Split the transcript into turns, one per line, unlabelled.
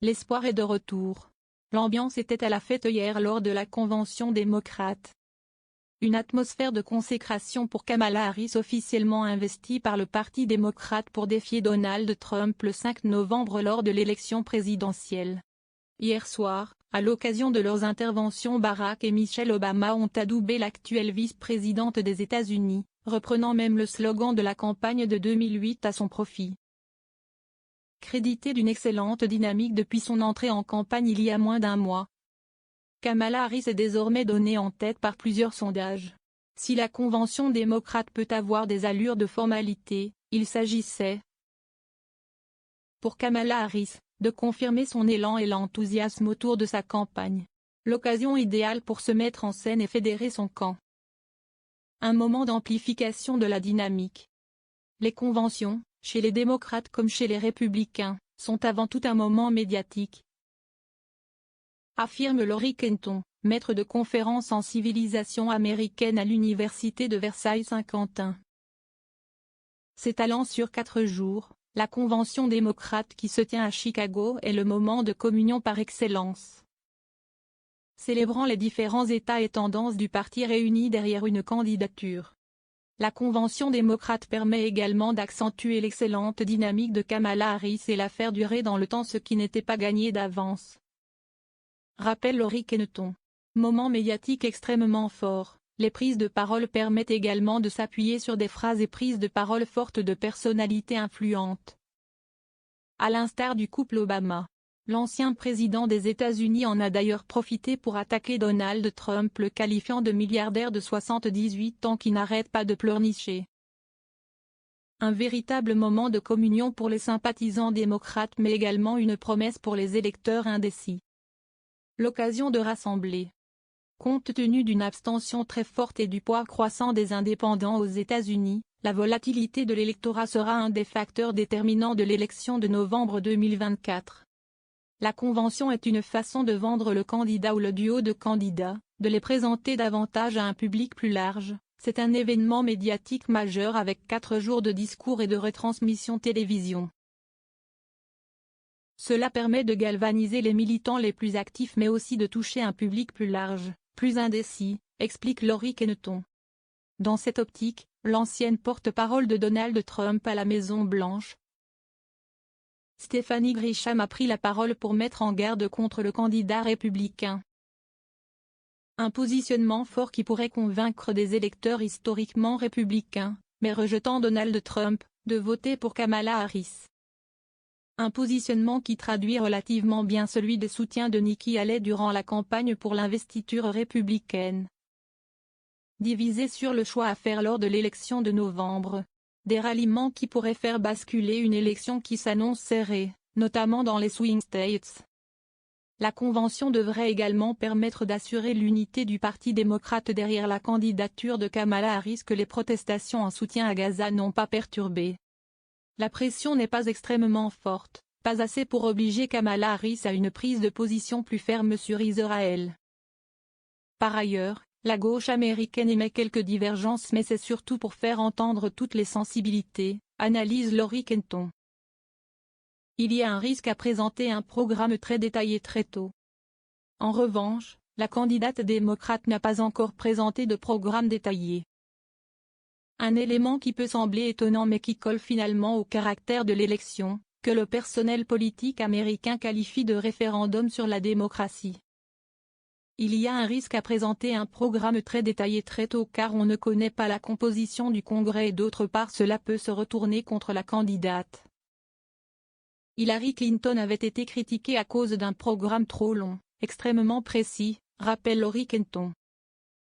L'espoir est de retour. L'ambiance était à la fête hier lors de la convention démocrate. Une atmosphère de consécration pour Kamala Harris officiellement investie par le Parti démocrate pour défier Donald Trump le 5 novembre lors de l'élection présidentielle. Hier soir, à l'occasion de leurs interventions, Barack et Michelle Obama ont adoubé l'actuelle vice-présidente des États-Unis, reprenant même le slogan de la campagne de 2008 à son profit. Crédité d'une excellente dynamique depuis son entrée en campagne il y a moins d'un mois, Kamala Harris est désormais donnée en tête par plusieurs sondages. Si la convention démocrate peut avoir des allures de formalité, il s'agissait, pour Kamala Harris, de confirmer son élan et l'enthousiasme autour de sa campagne. L'occasion idéale pour se mettre en scène et fédérer son camp. Un moment d'amplification de la dynamique. Les conventions, chez les démocrates comme chez les républicains, sont avant tout un moment médiatique, affirme Laurie Kenton, maître de conférences en civilisation américaine à l'université de Versailles-Saint-Quentin. S'étalant sur 4 jours, la convention démocrate qui se tient à Chicago est le moment de communion par excellence. Célébrant les différents états et tendances du parti réunis derrière une candidature. La convention démocrate permet également d'accentuer l'excellente dynamique de Kamala Harris et la faire durer dans le temps, ce qui n'était pas gagné d'avance. Rappelle Laurie Kenton. Moment médiatique extrêmement fort, les prises de parole permettent également de s'appuyer sur des phrases et prises de parole fortes de personnalités influentes. À l'instar du couple Obama. L'ancien président des États-Unis en a d'ailleurs profité pour attaquer Donald Trump, le qualifiant de milliardaire de 78 ans qui n'arrête pas de pleurnicher. Un véritable moment de communion pour les sympathisants démocrates mais également une promesse pour les électeurs indécis. L'occasion de rassembler. Compte tenu d'une abstention très forte et du poids croissant des indépendants aux États-Unis, la volatilité de l'électorat sera un des facteurs déterminants de l'élection de novembre 2024. La convention est une façon de vendre le candidat ou le duo de candidats, de les présenter davantage à un public plus large. C'est un événement médiatique majeur avec 4 jours de discours et de retransmission télévision. Cela permet de galvaniser les militants les plus actifs mais aussi de toucher un public plus large, plus indécis, explique Laurie Kenton. Dans cette optique, l'ancienne porte-parole de Donald Trump à la Maison-Blanche, Stephanie Grisham a pris la parole pour mettre en garde contre le candidat républicain. Un positionnement fort qui pourrait convaincre des électeurs historiquement républicains, mais rejetant Donald Trump, de voter pour Kamala Harris. Un positionnement qui traduit relativement bien celui des soutiens de Nikki Haley durant la campagne pour l'investiture républicaine. Divisé sur le choix à faire lors de l'élection de novembre. Des ralliements qui pourraient faire basculer une élection qui s'annonce serrée, notamment dans les swing states. La convention devrait également permettre d'assurer l'unité du Parti démocrate derrière la candidature de Kamala Harris que les protestations en soutien à Gaza n'ont pas perturbé. La pression n'est pas extrêmement forte, pas assez pour obliger Kamala Harris à une prise de position plus ferme sur Israël. Par ailleurs, la gauche américaine émet quelques divergences mais c'est surtout pour faire entendre toutes les sensibilités, analyse Laurie Kenton. Il y a un risque à présenter un programme très détaillé très tôt. En revanche, la candidate démocrate n'a pas encore présenté de programme détaillé. Un élément qui peut sembler étonnant mais qui colle finalement au caractère de l'élection, que le personnel politique américain qualifie de référendum sur la démocratie. Il y a un risque à présenter un programme très détaillé très tôt car on ne connaît pas la composition du Congrès et d'autre part cela peut se retourner contre la candidate. Hillary Clinton avait été critiquée à cause d'un programme trop long, extrêmement précis, rappelle Laurie Kenton.